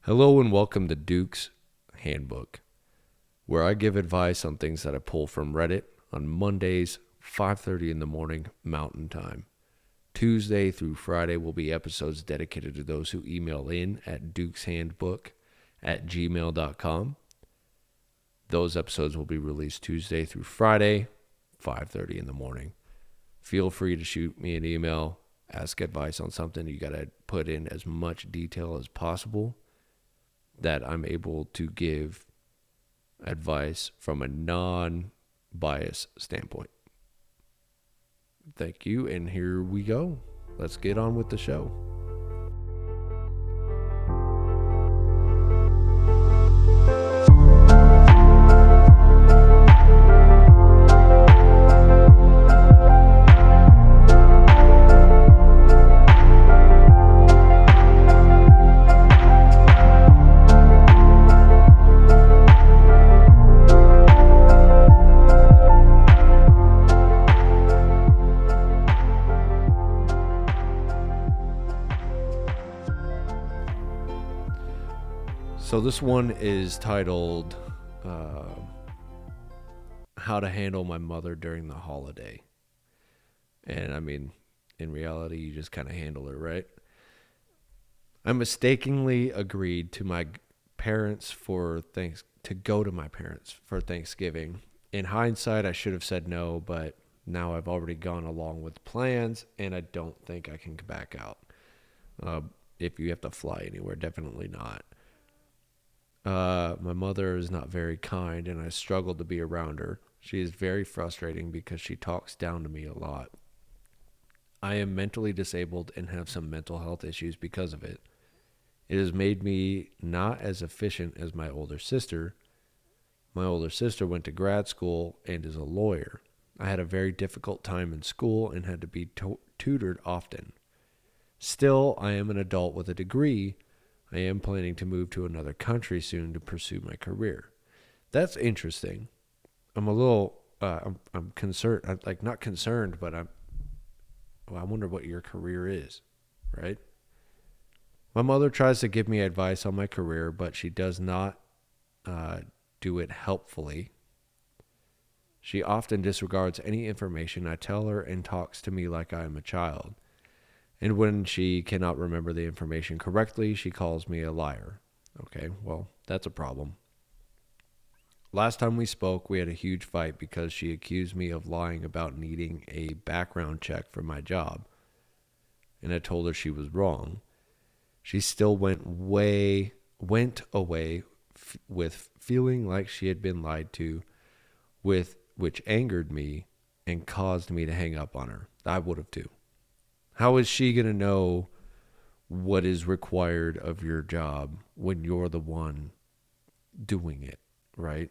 Hello and welcome to Duke's Handbook, where I give advice on things that I pull from Reddit on Mondays, 5:30 in the morning Mountain Time. Tuesday through Friday will be episodes dedicated to those who email in at dukeshandbook@gmail.com. Those episodes will be released Tuesday through Friday, 5:30 in the morning. Feel free to shoot me an email, ask advice on something. You got to put in as much detail as possible that I'm able to give advice from a non-biased standpoint. Thank you, and here we go. Let's get on with the show. So this one is titled How to Handle My Mother During the Holiday. And I mean, in reality, you just kind of handle it, right? I mistakenly agreed to my parents to go to my parents for Thanksgiving. In hindsight, I should have said no, but now I've already gone along with plans, and I don't think I can back out. If you have to fly anywhere, definitely not. My mother is not very kind, and I struggle to be around her. She is very frustrating because she talks down to me a lot. I am mentally disabled and have some mental health issues because of it. It has made me not as efficient as my older sister. My older sister went to grad school and is a lawyer. I had a very difficult time in school and had to be tutored often. Still, I am an adult with a degree. I am planning to move to another country soon to pursue my career. That's interesting. I'm a little, I'm concerned. I'm not concerned, but I wonder what your career is, right? My mother tries to give me advice on my career, but she does not do it helpfully. She often disregards any information I tell her and talks to me like I am a child. And when she cannot remember the information correctly, she calls me a liar. Okay, well, that's a problem. Last time we spoke, we had a huge fight because she accused me of lying about needing a background check for my job. And I told her she was wrong. She still went away with feeling like she had been lied to, which angered me and caused me to hang up on her. I would have too. How is she going to know what is required of your job when you're the one doing it, right?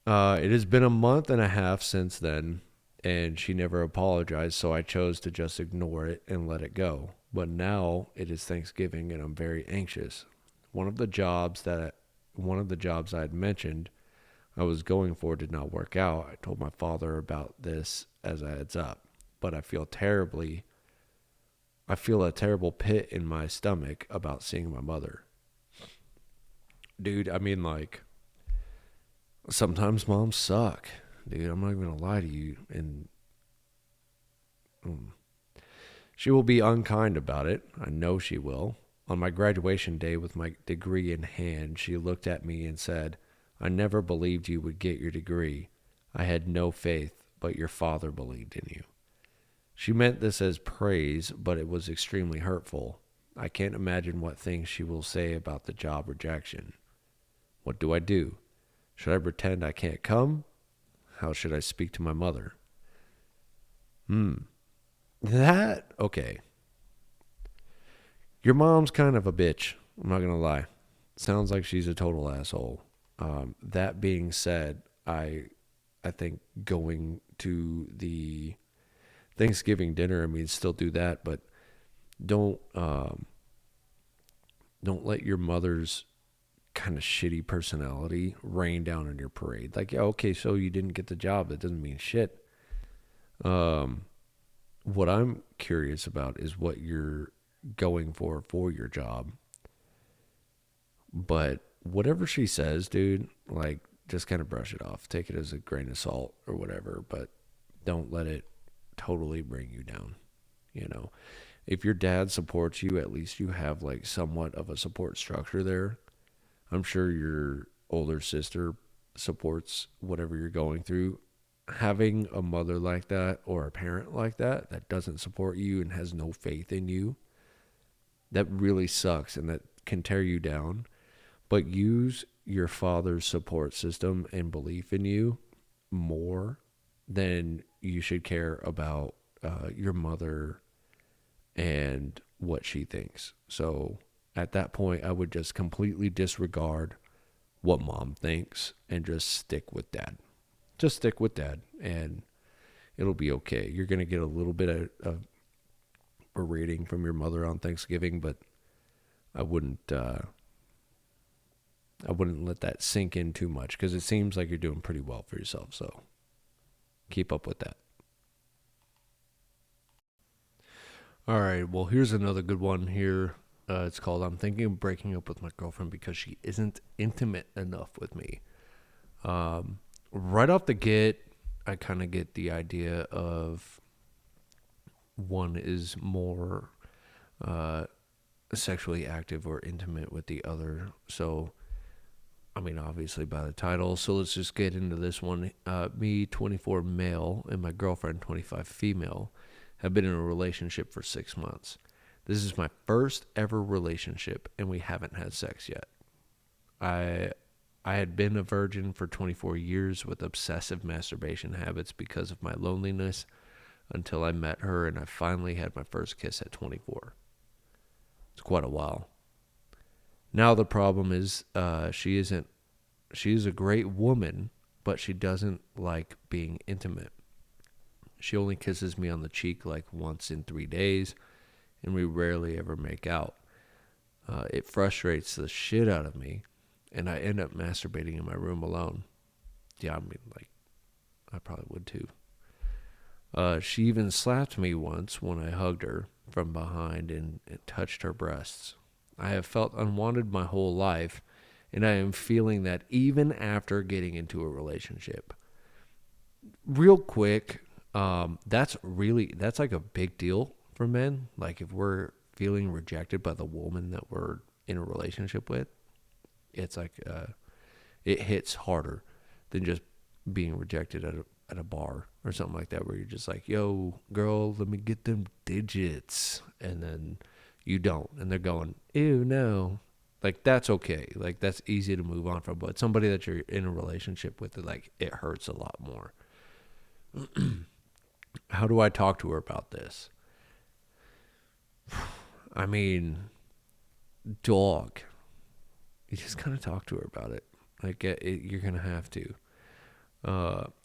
It has been a month and a half since then, and she never apologized, so I chose to just ignore it and let it go. But now it is Thanksgiving, and I'm very anxious. One of the jobs I had mentioned I was going for did not work out. I told my father about this as a heads up. But I feel a terrible pit in my stomach about seeing my mother. Dude, I mean, sometimes moms suck. Dude, I'm not even going to lie to you. And she will be unkind about it. I know she will. On my graduation day with my degree in hand, she looked at me and said, "I never believed you would get your degree. I had no faith, but your father believed in you." She meant this as praise, but it was extremely hurtful. I can't imagine what things she will say about the job rejection. What do I do? Should I pretend I can't come? How should I speak to my mother? Okay. Your mom's kind of a bitch. I'm not going to lie. Sounds like she's a total asshole. That being said, I think going to the Thanksgiving dinner, I mean, still do that, but don't let your mother's kind of shitty personality rain down on your parade. Like, yeah, okay, so you didn't get the job. That doesn't mean shit. What I'm curious about is what you're going for your job. But whatever she says, dude, like, just kind of brush it off. Take it as a grain of salt or whatever, but don't let it totally bring you down. You know, if your dad supports you, at least you have like somewhat of a support structure there. I'm sure your older sister supports whatever you're going through. Having a mother like that or a parent like that that doesn't support you and has no faith in you, that really sucks and that can tear you down. But use your father's support system and belief in you more than you should care about your mother and what she thinks. So at that point, I would just completely disregard what mom thinks and just stick with dad. Just stick with dad, and it'll be okay. You're going to get a little bit of a rating from your mother on Thanksgiving, but I wouldn't let that sink in too much because it seems like you're doing pretty well for yourself. So keep up with that. All right. Well, here's another good one here. It's called "I'm thinking of breaking up with my girlfriend because she isn't intimate enough with me." Right off the get, I kind of get the idea of one is more sexually active or intimate with the other. So, I mean, obviously by the title. So let's just get into this one. Me, 24 male, and my girlfriend, 25 female, have been in a relationship for 6 months. This is my first ever relationship, and we haven't had sex yet. I had been a virgin for 24 years with obsessive masturbation habits because of my loneliness until I met her, and I finally had my first kiss at 24. It's quite a while. Now the problem is she is a great woman, but she doesn't like being intimate. She only kisses me on the cheek like once in 3 days, and we rarely ever make out. It frustrates the shit out of me, and I end up masturbating in my room alone. Yeah, I mean, like, I probably would too. She even slapped me once when I hugged her from behind and touched her breasts. I have felt unwanted my whole life, and I am feeling that even after getting into a relationship. Real quick, that's like a big deal for men. Like if we're feeling rejected by the woman that we're in a relationship with, it's like it hits harder than just being rejected at a bar or something like that, where you're just like, yo, girl, let me get them digits. And then you don't. And they're going, ew, no. Like, that's okay. Like, that's easy to move on from. But somebody that you're in a relationship with, like, it hurts a lot more. How do I talk to her about this? I mean, dog. You just kind of talk to her about it. Like, you're going to have to.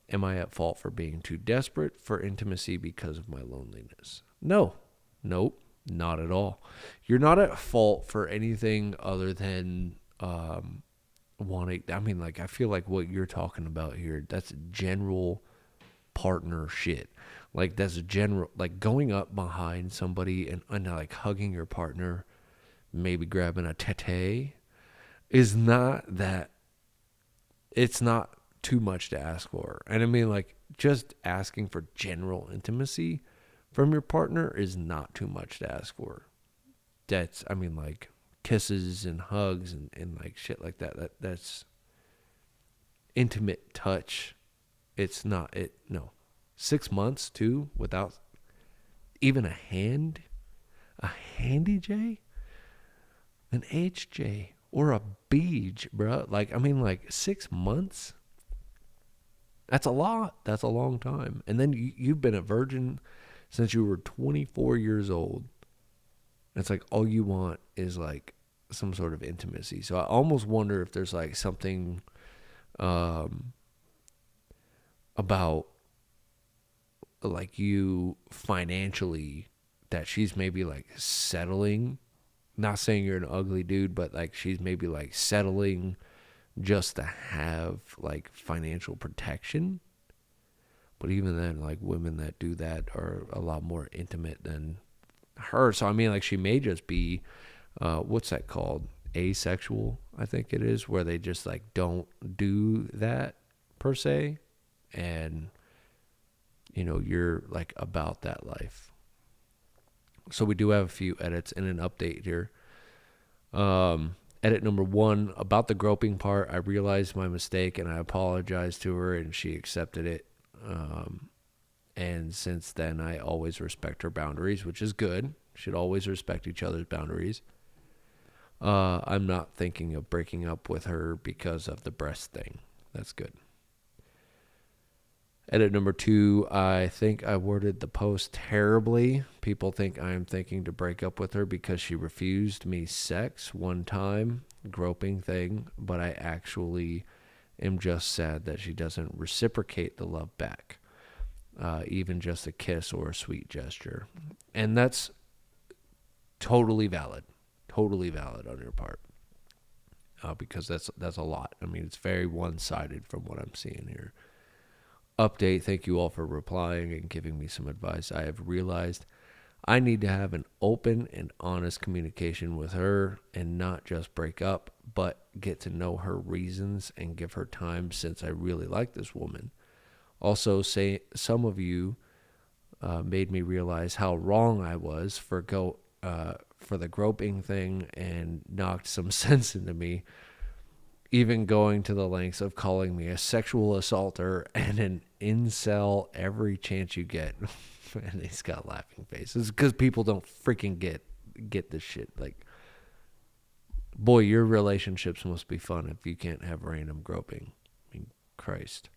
Am I at fault for being too desperate for intimacy because of my loneliness? No. Nope. Not at all. You're not at fault for anything other than wanting. I mean, like, I feel like what you're talking about here, that's general partner shit. Like, that's general, like going up behind somebody and like hugging your partner, maybe grabbing a tete, is not that. It's not too much to ask for. And I mean, like, just asking for general intimacy from your partner is not too much to ask for. That's, I mean, like, kisses and hugs and like shit like that's intimate touch. It's not, no. 6 months too without even a handy J, an HJ, or a beej, bro. Like, I mean, like 6 months. That's a lot. That's a long time. And then you've been a virgin since you were 24 years old. It's like all you want is like some sort of intimacy. So I almost wonder if there's like something about like you financially that she's maybe like settling. Not saying you're an ugly dude, but like she's maybe like settling just to have like financial protection. But even then, like women that do that are a lot more intimate than her. So I mean, like she may just be, what's that called? asexual, I think it is, where they just like don't do that per se. And, you're like about that life. So we do have a few edits and an update here. Edit number 1, about the groping part, I realized my mistake and I apologized to her and she accepted it. And since then, I always respect her boundaries, which is good. Should always respect each other's boundaries. I'm not thinking of breaking up with her because of the breast thing. That's good. Edit number 2, I think I worded the post terribly. People think I am thinking to break up with her because she refused me sex one time, groping thing, but I actually am just sad that she doesn't reciprocate the love back, even just a kiss or a sweet gesture. And that's totally valid on your part, because that's a lot. I mean, it's very one-sided from what I'm seeing here. Update, thank you all for replying and giving me some advice. I have realized I need to have an open and honest communication with her and not just break up, but get to know her reasons and give her time since I really like this woman. Also, some of you made me realize how wrong I was for the groping thing and knocked some sense into me, even going to the lengths of calling me a sexual assaulter and an incel every chance you get. And he's got laughing faces because people don't freaking get this shit. Like, boy, your relationships must be fun if you can't have random groping. I mean, Christ.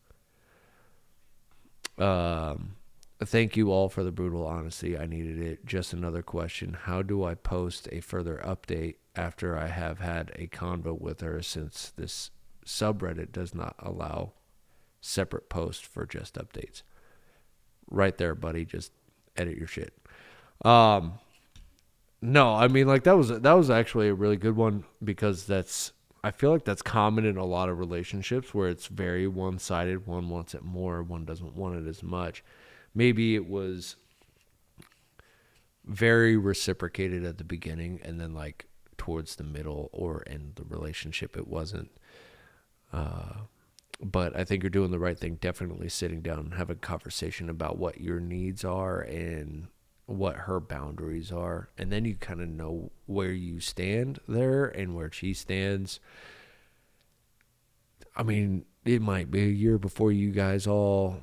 Thank you all for the brutal honesty. I needed it. Just another question. How do I post a further update after I have had a convo with her, since this subreddit does not allow separate posts for just updates? Right there, buddy. Just edit your shit. No, I mean, like, that was actually a really good one, because I feel like that's common in a lot of relationships where it's very one-sided. One wants it more, one doesn't want it as much. Maybe it was very reciprocated at the beginning, and then like towards the middle or end the relationship, it wasn't. But I think you're doing the right thing. Definitely sitting down and having a conversation about what your needs are and what her boundaries are. And then you kind of know where you stand there and where she stands. I mean, it might be a year before you guys all,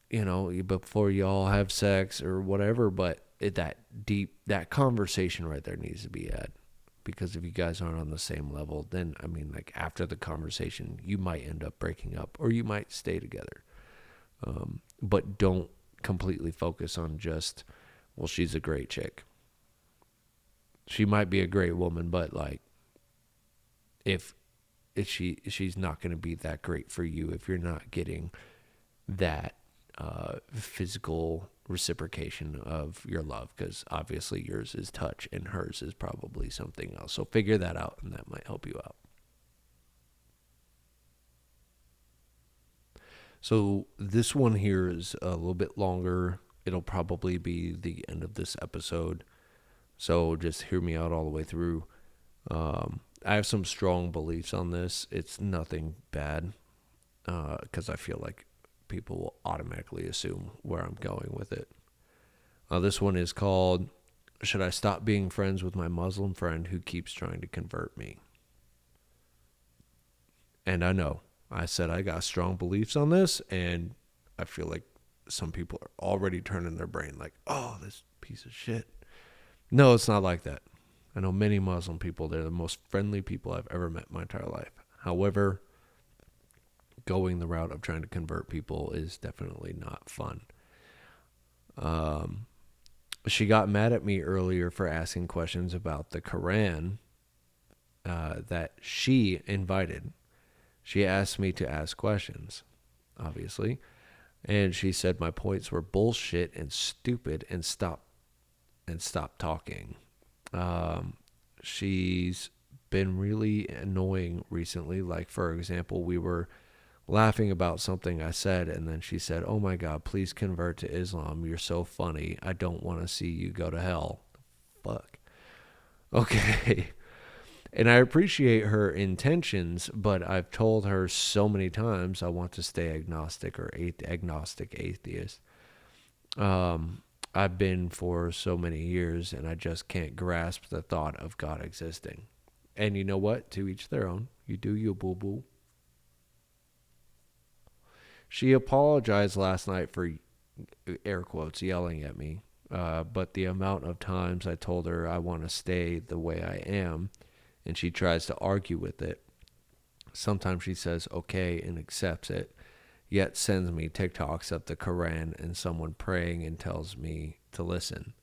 before you all have sex or whatever, but that conversation right there needs to be had. Because if you guys aren't on the same level, then, I mean, like, after the conversation, you might end up breaking up or you might stay together. But don't completely focus on just, well, she's a great chick. She might be a great woman, but like, if she's not going to be that great for you if you're not getting that physical reciprocation of your love, because obviously yours is touch and hers is probably something else. So figure that out, and that might help you out. So this one here is a little bit longer. It'll probably be the end of this episode, so just hear me out all the way through. I have some strong beliefs on this. It's nothing bad, because I feel like people will automatically assume where I'm going with it. This one is called, Should I Stop Being Friends with My Muslim Friend Who Keeps Trying to Convert Me? And I know, I said I got strong beliefs on this, and I feel like some people are already turning their brain like, oh, this piece of shit. No, it's not like that. I know many Muslim people. They're the most friendly people I've ever met in my entire life. However, going the route of trying to convert people is definitely not fun. She got mad at me earlier for asking questions about the Quran that she invited. She asked me to ask questions, obviously, and she said my points were bullshit and stupid and stop talking. She's been really annoying recently. Like, for example, we were laughing about something I said, and then she said, "Oh my God, please convert to Islam. You're so funny. I don't want to see you go to hell." Fuck. Okay. And I appreciate her intentions, but I've told her so many times I want to stay agnostic or agnostic atheist. Um, I've been for so many years, and I just can't grasp the thought of God existing. And you know what? To each their own. You do you, boo boo. She apologized last night for, air quotes, yelling at me. But the amount of times I told her I want to stay the way I am, and she tries to argue with it. Sometimes she says okay and accepts it, yet sends me TikToks of the Quran and someone praying and tells me to listen.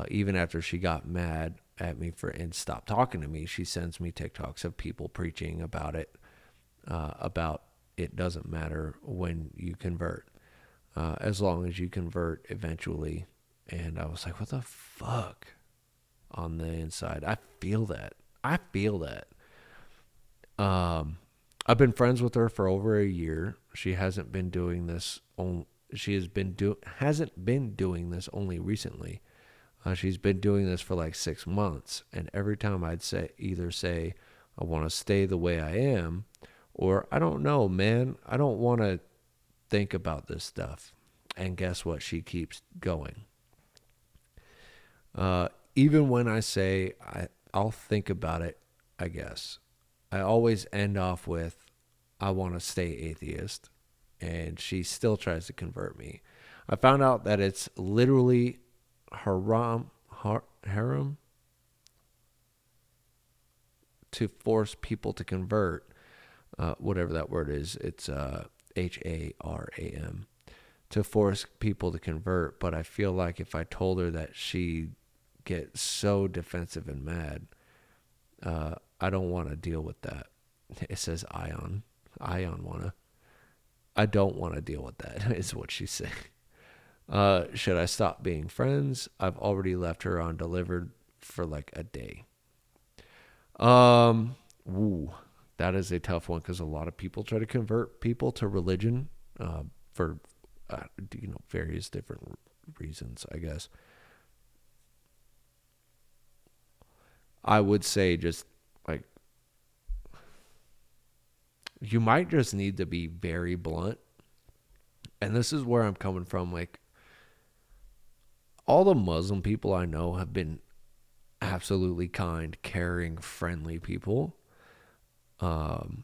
Even after she got mad at me for and stopped talking to me, she sends me TikToks of people preaching about it, about it doesn't matter when you convert, as long as you convert eventually. And I was like, what the fuck? On the inside, I feel that. I feel that. Um, I've been friends with her for over a year. She hasn't been doing this. She hasn't been doing this only recently. She's been doing this for like 6 months, and every time I'd say I want to stay the way I am, or I don't know, man, I don't want to think about this stuff. And guess what? She keeps going. Even when I say I'll think about it, I guess I always end off with I want to stay atheist, and she still tries to convert me. I found out that it's literally haram to force people to convert, whatever that word is. It's HARAM, to force people to convert. But I feel like if I told her that, she get so defensive and mad. I don't want to deal with that. It says Ion wanna. I don't want to deal with that, is what she's saying. Should I stop being friends? I've already left her on delivered for like a day. Um, Ooh, that is a tough one because a lot of people try to convert people to religion, for various different reasons, I guess. I would say just like you might just need to be very blunt. And this is where I'm coming from. Like all the Muslim people I know have been absolutely kind, caring, friendly people. Um,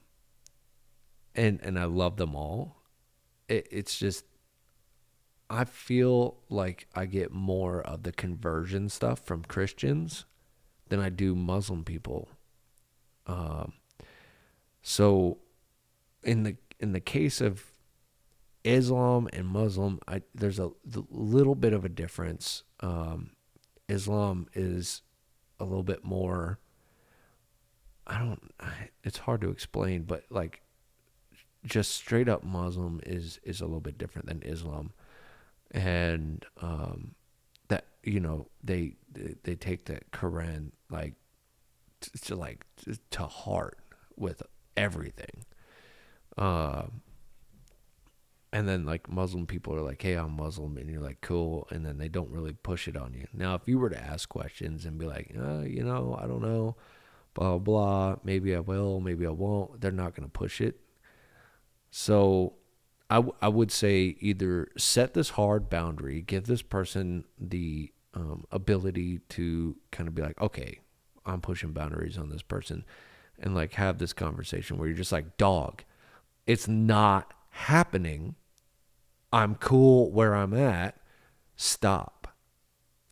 and I love them all. It's just I feel like I get more of the conversion stuff from Christians than I do Muslim people. Um, so in the case of Islam and Muslim, there's a little bit of a difference. Islam is a little bit more. It's hard to explain, but like just straight up Muslim is a little bit different than Islam, and that they take the Quran like to heart with everything. Um, and then like Muslim people are like, "Hey, I'm Muslim," and you're like, "Cool," and then they don't really push it on you. Now, if you were to ask questions and be like, I don't know, blah blah, maybe I will, maybe I won't, they're not going to push it. So I would say either set this hard boundary, give this person the ability to kind of be like, okay, I'm pushing boundaries on this person, and like have this conversation where you're just like, dog, it's not happening. I'm cool where I'm at. Stop.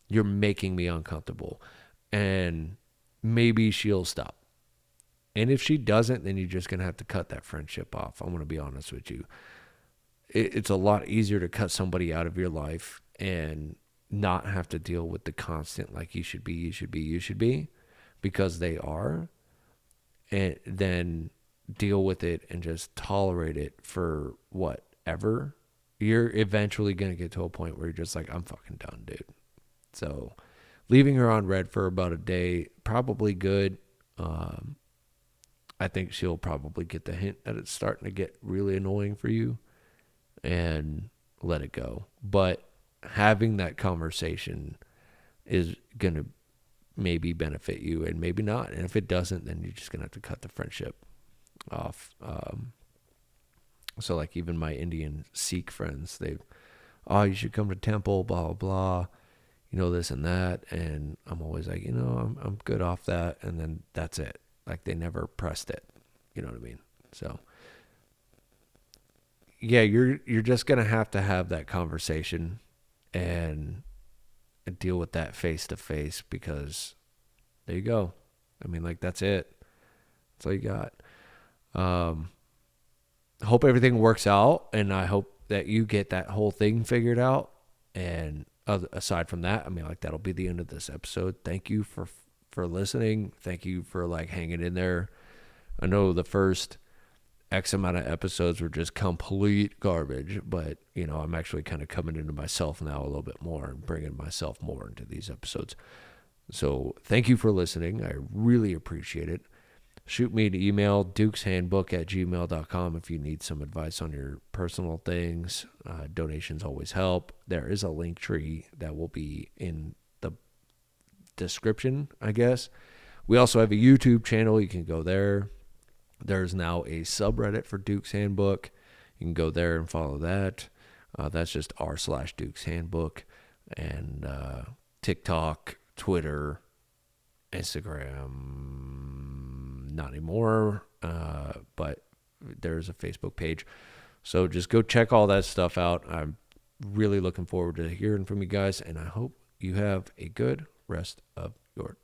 You're making me uncomfortable. And maybe she'll stop. And if she doesn't, then you're just going to have to cut that friendship off. I'm going to be honest with you. It's a lot easier to cut somebody out of your life and not have to deal with the constant, like, you should be, you should be, you should be, because they are, and then deal with it and just tolerate it for whatever. You're eventually going to get to a point where you're just like, I'm fucking done, dude. So leaving her on red for about a day, probably good. I think she'll probably get the hint that it's starting to get really annoying for you and let it go. But having that conversation is going to maybe benefit you and maybe not. And if it doesn't, then you're just going to have to cut the friendship off. So like even my Indian Sikh friends, oh, you should come to temple, blah, blah, blah, this and that. And I'm always like, I'm good off that. And then that's it. Like they never pressed it. You know what I mean? So yeah, you're just going to have that conversation and deal with that face to face, because there you go. I mean, like that's it. That's all you got. Hope everything works out, and I hope that you get that whole thing figured out. And aside from that, I mean, like that'll be the end of this episode. Thank you for listening. Thank you for like hanging in there. I know the first X amount of episodes were just complete garbage, but I'm actually kind of coming into myself now a little bit more and bringing myself more into these episodes. So thank you for listening. I really appreciate it. Shoot me an email, dukeshandbook@gmail.com, if you need some advice on your personal things. Donations always help. There is a link tree that will be in the description, I guess. We also have a YouTube channel. You can go there. There's now a subreddit for Duke's Handbook. You can go there and follow that. That's just r/Duke's Handbook. And TikTok, Twitter, Instagram, not anymore. But there's a Facebook page. So just go check all that stuff out. I'm really looking forward to hearing from you guys, and I hope you have a good rest of your